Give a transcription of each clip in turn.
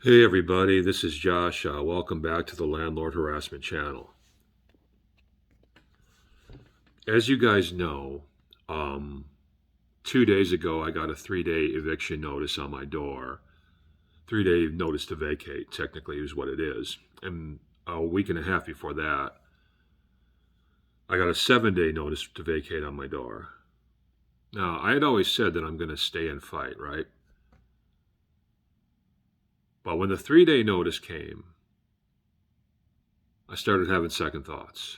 Hey everybody, this is Josh. Welcome back to the Landlord Harassment Channel. As you guys know, um, 2 days ago I got a 3-day eviction notice on my door. 3-day notice to vacate, technically, is what it is. And a week and a half before that, I got a 7-day notice to vacate on my door. Now, I had always said that I'm going to stay and fight, right? But when the 3-day notice came, I started having second thoughts.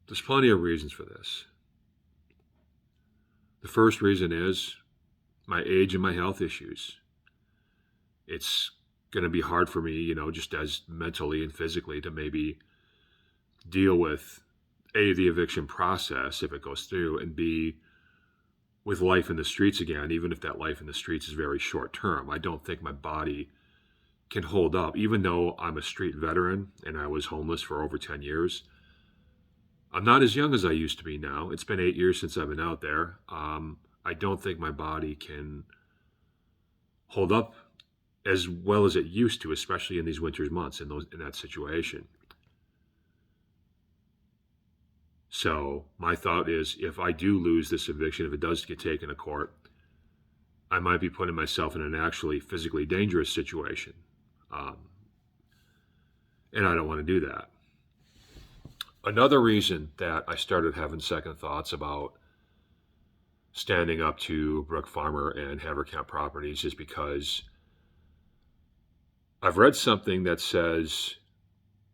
There's plenty of reasons for this. The first reason is my age and my health issues. It's going to be hard for me, just as mentally and physically to maybe deal with A, the eviction process if it goes through, and B, with life in the streets again, even if that life in the streets is very short term. I don't think my body can hold up, even though I'm a street veteran and I was homeless for over 10 years. I'm not as young as I used to be now. It's been 8 years since I've been out there. I don't think my body can hold up as well as it used to, especially in these winter months in that situation. So my thought is, if I do lose this eviction, if it does get taken to court, I might be putting myself in an actually physically dangerous situation, and I don't want to do that. Another reason that I started having second thoughts about standing up to Brook Farmer and Haverkamp Properties is because I've read something that says,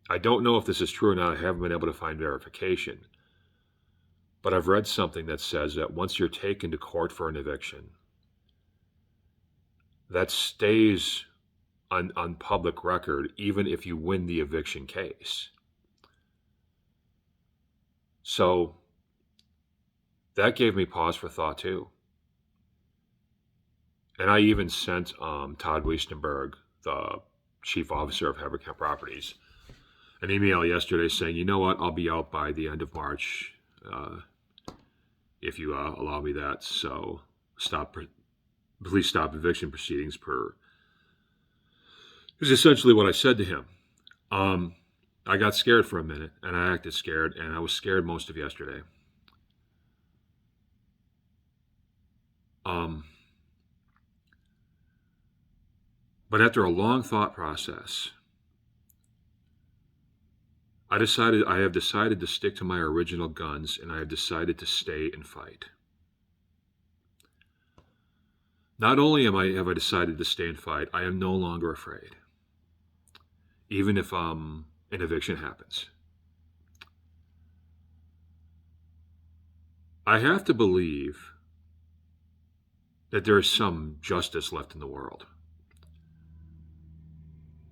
I don't know if this is true or not, I haven't been able to find verification, but I've read something that says that once you're taken to court for an eviction, that stays on public record even if you win the eviction case. So that gave me pause for thought too. And I even sent Todd Weistenberg, the chief officer of Haverkamp Properties, an email yesterday saying, you know what, I'll be out by the end of March if you allow me that. So please stop eviction proceedings is essentially what I said to him. I got scared for a minute, and I acted scared, and I was scared most of yesterday. But after a long thought process, I have decided to stick to my original guns, and I have decided to stay and fight. Not only have I decided to stay and fight, I am no longer afraid, even if an eviction happens. I have to believe that there is some justice left in the world.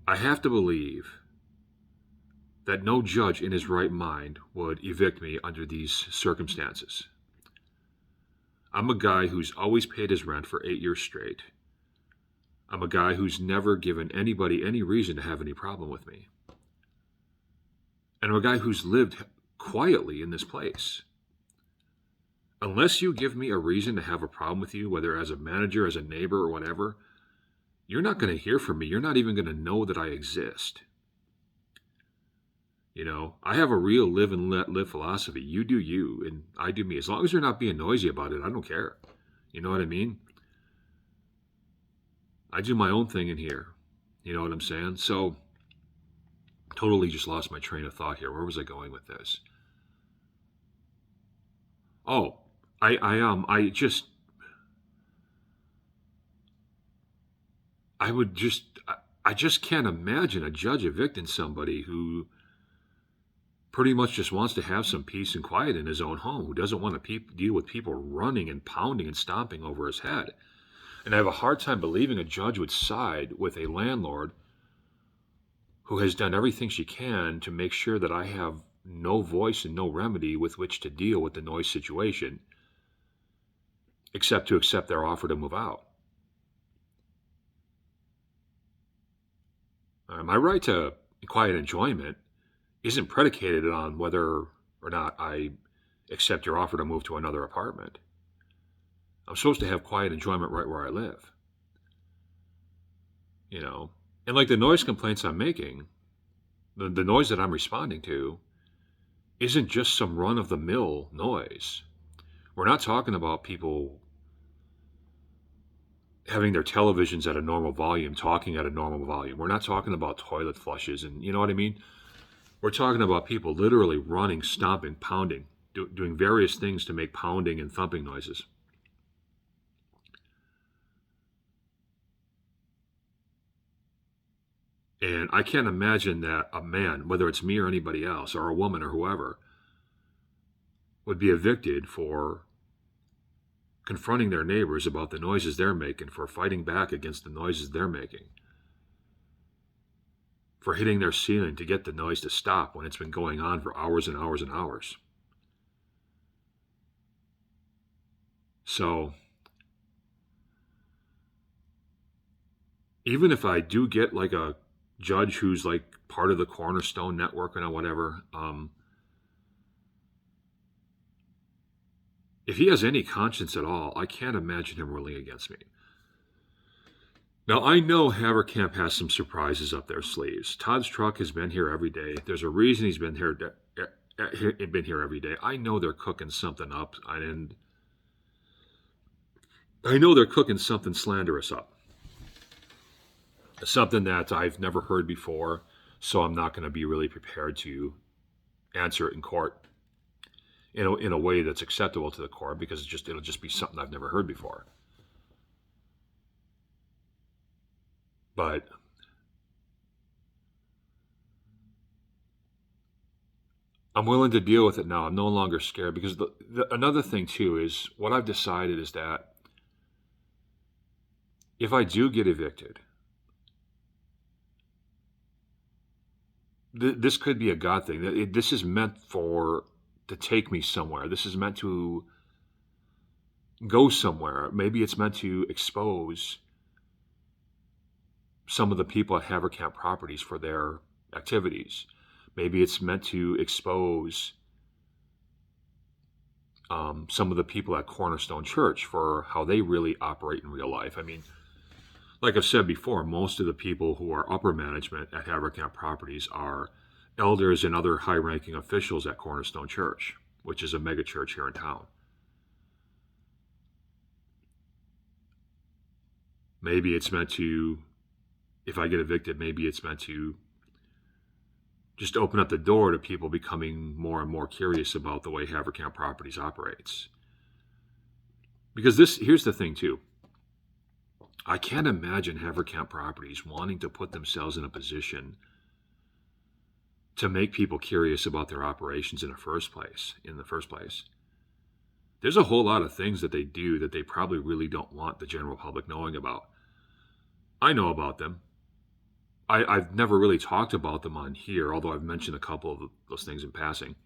I have to believe that no judge in his right mind would evict me under these circumstances. I'm a guy who's always paid his rent for 8 years straight. I'm a guy who's never given anybody any reason to have any problem with me. And I'm a guy who's lived quietly in this place. Unless you give me a reason to have a problem with you, whether as a manager, as a neighbor, or whatever, you're not going to hear from me. You're not even going to know that I exist. I have a real live and let live philosophy. You do you, and I do me. As long as you're not being noisy about it, I don't care. You know what I mean? I do my own thing in here. You know what I'm saying? So, totally just lost my train of thought here. Where was I going with this? Oh, I just can't imagine a judge evicting somebody who pretty much just wants to have some peace and quiet in his own home, who doesn't want to deal with people running and pounding and stomping over his head. And I have a hard time believing a judge would side with a landlord who has done everything she can to make sure that I have no voice and no remedy with which to deal with the noise situation, except to accept their offer to move out. My right to quiet enjoyment isn't predicated on whether or not I accept your offer to move to another apartment. I'm supposed to have quiet enjoyment right where I live. you know. And like the noise complaints I'm making, the noise that I'm responding to isn't just some run of the mill noise. We're not talking about people having their televisions at a normal volume, talking at a normal volume. We're not talking about toilet flushes and you know what I mean? We're talking about people literally running, stomping, pounding, doing various things to make pounding and thumping noises. And I can't imagine that a man, whether it's me or anybody else, or a woman or whoever, would be evicted for confronting their neighbors about the noises they're making, for fighting back against the noises they're making, for hitting their ceiling to get the noise to stop when it's been going on for hours and hours and hours. So, even if I do get like a judge who's like part of the Cornerstone Network and whatever, if he has any conscience at all, I can't imagine him ruling against me. Now, I know Haverkamp has some surprises up their sleeves. Todd's truck has been here every day. There's a reason he's been here every day. I know they're cooking something up, and I know they're cooking something slanderous up. Something that I've never heard before, so I'm not going to be really prepared to answer it in court in a way that's acceptable to the court because it'll just be something I've never heard before. But I'm willing to deal with it now. I'm no longer scared because another thing too is what I've decided is that if I do get evicted, this could be a God thing. This is meant to take me somewhere. This is meant to go somewhere. Maybe it's meant to expose some of the people at Haverkamp Properties for their activities. Maybe it's meant to expose some of the people at Cornerstone Church for how they really operate in real life. I mean, like I've said before, most of the people who are upper management at Haverkamp Properties are elders and other high-ranking officials at Cornerstone Church, which is a mega church here in town. Maybe it's meant to, if I get evicted, maybe it's meant to just open up the door to people becoming more and more curious about the way Haverkamp Properties operates. Because here's the thing too. I can't imagine Haverkamp Properties wanting to put themselves in a position to make people curious about their operations in the first place. There's a whole lot of things that they do that they probably really don't want the general public knowing about. I know about them. I've never really talked about them on here, although I've mentioned a couple of those things in passing.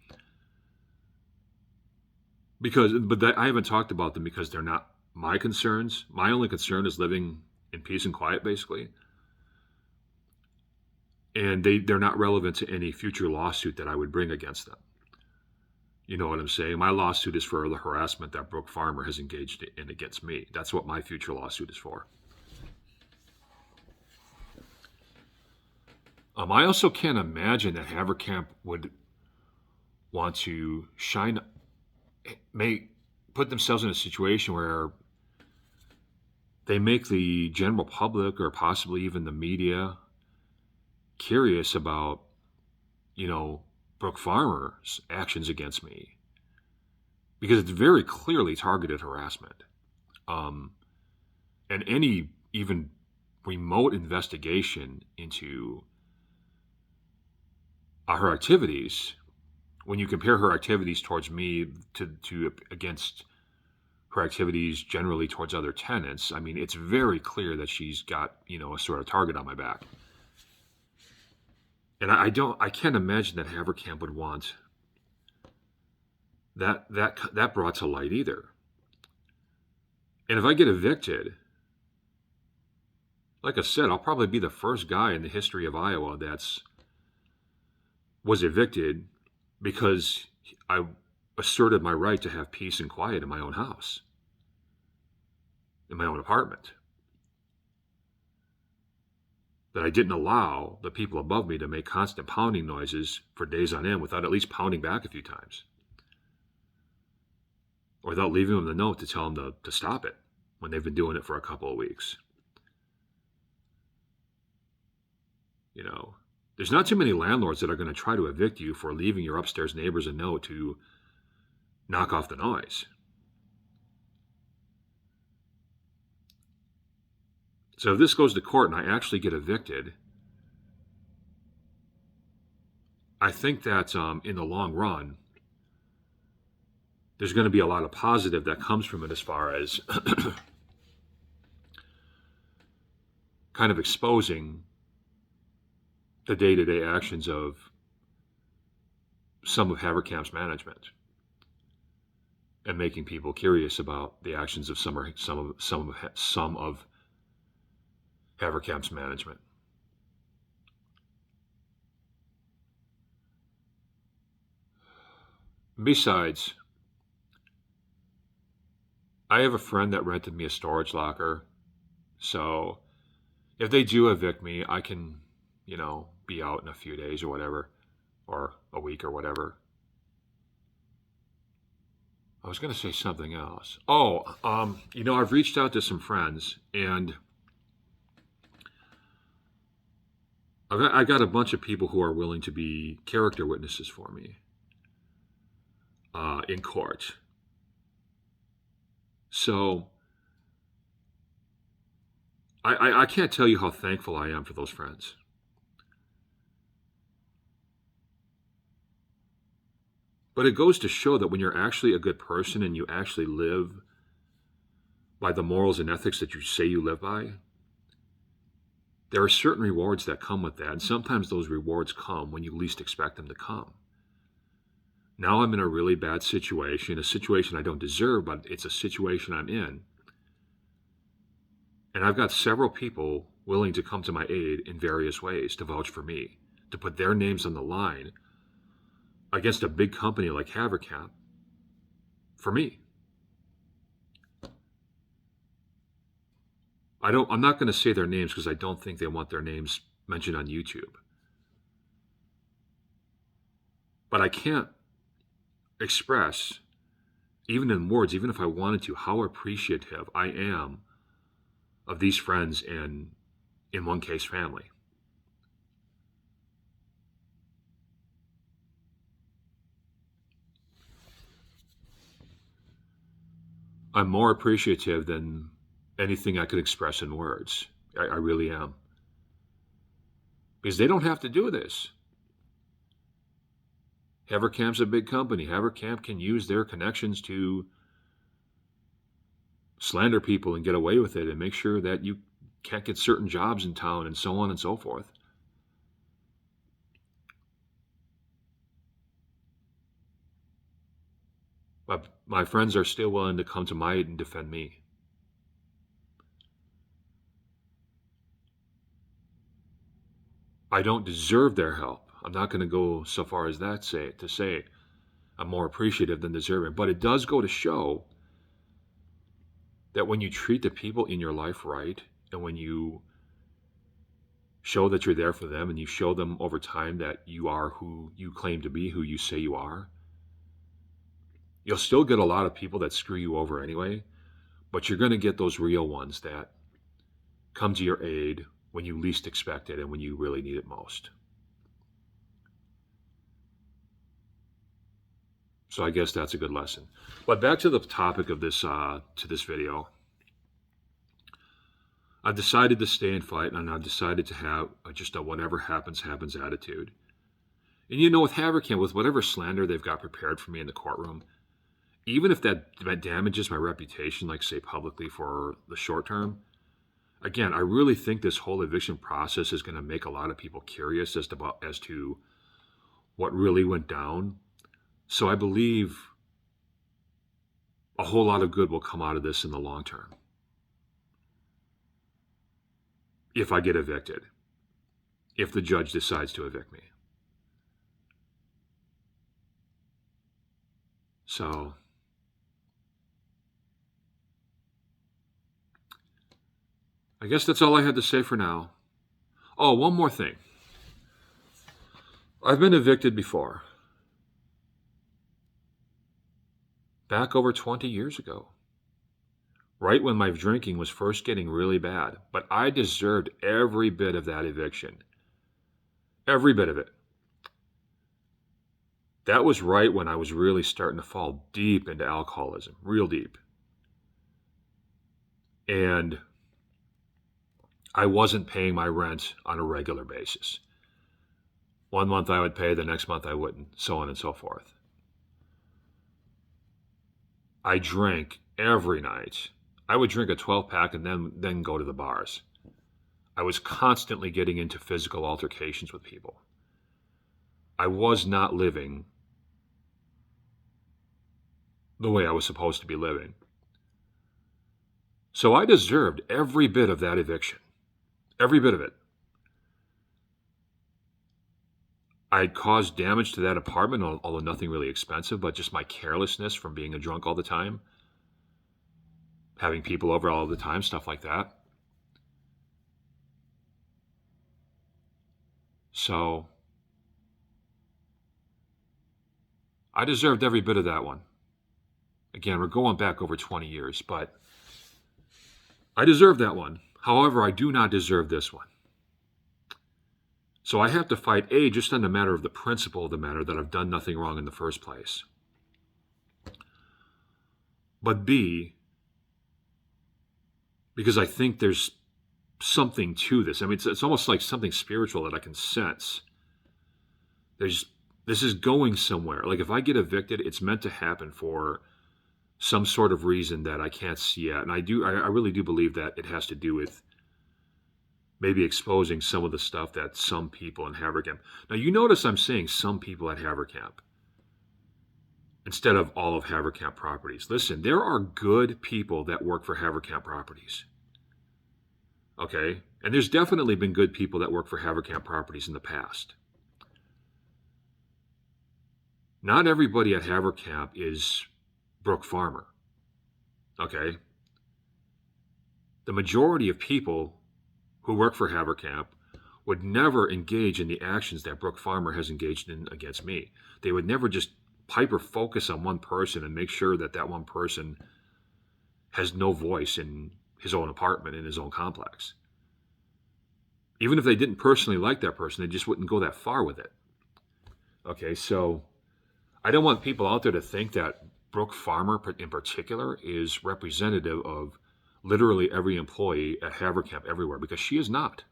I haven't talked about them because they're not my concerns. My only concern is living in peace and quiet, basically. And they're not relevant to any future lawsuit that I would bring against them. You know what I'm saying? My lawsuit is for the harassment that Brooke Farmer has engaged in against me. That's what my future lawsuit is for. I also can't imagine that Haverkamp would want to put themselves in a situation where they make the general public or possibly even the media curious about, Brooke Farmer's actions against me. Because it's very clearly targeted harassment. And any even remote investigation into her activities, when you compare her activities towards me to against her activities generally towards other tenants, I mean, it's very clear that she's got, a sort of target on my back. And I can't imagine that Haverkamp would want that brought to light either. And if I get evicted, like I said, I'll probably be the first guy in the history of Iowa was evicted because I asserted my right to have peace and quiet in my own house, in my own apartment. that I didn't allow the people above me to make constant pounding noises for days on end without at least pounding back a few times, or without leaving them the note to tell them to stop it when they've been doing it for a couple of weeks. You know, there's not too many landlords that are going to try to evict you for leaving your upstairs neighbors a note to knock off the noise. So if this goes to court and I actually get evicted, I think that in the long run, there's going to be a lot of positive that comes from it as far as kind of exposing the day-to-day actions of some of Haverkamp's management and making people curious about the actions of some of Haverkamp's management. Besides, I have a friend that rented me a storage locker, so if they do evict me, I can, be out in a few days or whatever, or a week or whatever. I was going to say something else. Oh, I've reached out to some friends, and I got a bunch of people who are willing to be character witnesses for me in court. So I can't tell you how thankful I am for those friends. But it goes to show that when you're actually a good person and you actually live by the morals and ethics that you say you live by, there are certain rewards that come with that. And sometimes those rewards come when you least expect them to come. Now I'm in a really bad situation, a situation I don't deserve, but it's a situation I'm in. And I've got several people willing to come to my aid in various ways to vouch for me, to put their names on the line against a big company like Haverkamp for me. I'm not going to say their names because I don't think they want their names mentioned on YouTube. But I can't express, even in words, even if I wanted to, how appreciative I am of these friends and, in one case, family. I'm more appreciative than anything I could express in words. I really am. Because they don't have to do this. Haverkamp's a big company. Haverkamp can use their connections to slander people and get away with it and make sure that you can't get certain jobs in town and so on and so forth. But my friends are still willing to come to my aid and defend me. I don't deserve their help. I'm not going to go so far as that to say I'm more appreciative than deserving. But it does go to show that when you treat the people in your life right, and when you show that you're there for them, and you show them over time that you are who you claim to be, who you say you are, you'll still get a lot of people that screw you over anyway, but you're going to get those real ones that come to your aid when you least expect it and when you really need it most. So I guess that's a good lesson. But back to the topic of this video. I've decided to stay and fight, and I've decided to have just a whatever happens, happens attitude. And with Haverkamp, with whatever slander they've got prepared for me in the courtroom, even if that damages my reputation, like say publicly for the short term, again, I really think this whole eviction process is going to make a lot of people curious as to what really went down. So I believe a whole lot of good will come out of this in the long term. If I get evicted, if the judge decides to evict me. So I guess that's all I had to say for now. Oh, one more thing. I've been evicted before. Back over 20 years ago. Right when my drinking was first getting really bad. But I deserved every bit of that eviction. Every bit of it. That was right when I was really starting to fall deep into alcoholism. Real deep. And I wasn't paying my rent on a regular basis. One month I would pay, the next month I wouldn't, so on and so forth. I drank every night. I would drink a 12-pack and then go to the bars. I was constantly getting into physical altercations with people. I was not living the way I was supposed to be living. So I deserved every bit of that eviction. Every bit of it. I had caused damage to that apartment, although nothing really expensive, but just my carelessness from being a drunk all the time, having people over all the time, stuff like that. So I deserved every bit of that one. Again, we're going back over 20 years, but I deserve that one. However, I do not deserve this one. So I have to fight, A, just on the matter of the principle of the matter, that I've done nothing wrong in the first place. But B, because I think there's something to this. I mean, it's almost like something spiritual that I can sense. This is going somewhere. Like if I get evicted, it's meant to happen for some sort of reason that I can't see yet. And I really do believe that it has to do with maybe exposing some of the stuff that some people in Haverkamp. Now, you notice I'm saying some people at Haverkamp instead of all of Haverkamp Properties. Listen, there are good people that work for Haverkamp Properties. Okay? And there's definitely been good people that work for Haverkamp Properties in the past. Not everybody at Haverkamp is Brooke Farmer. Okay? The majority of people who work for Haverkamp would never engage in the actions that Brooke Farmer has engaged in against me. They would never just hyper focus on one person and make sure that that one person has no voice in his own apartment, in his own complex. Even if they didn't personally like that person, they just wouldn't go that far with it. Okay, so I don't want people out there to think that Brooke Farmer in particular is representative of literally every employee at Haverkamp everywhere, because she is not.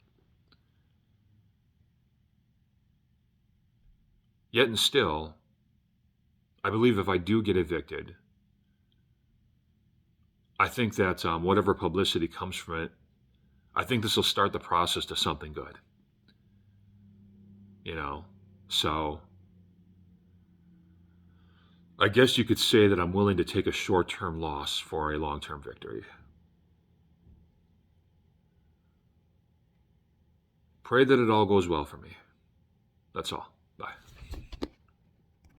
Yet and still, I believe if I do get evicted, I think that whatever publicity comes from it, I think this will start the process to something good. So I guess you could say that I'm willing to take a short-term loss for a long-term victory. Pray that it all goes well for me. That's all.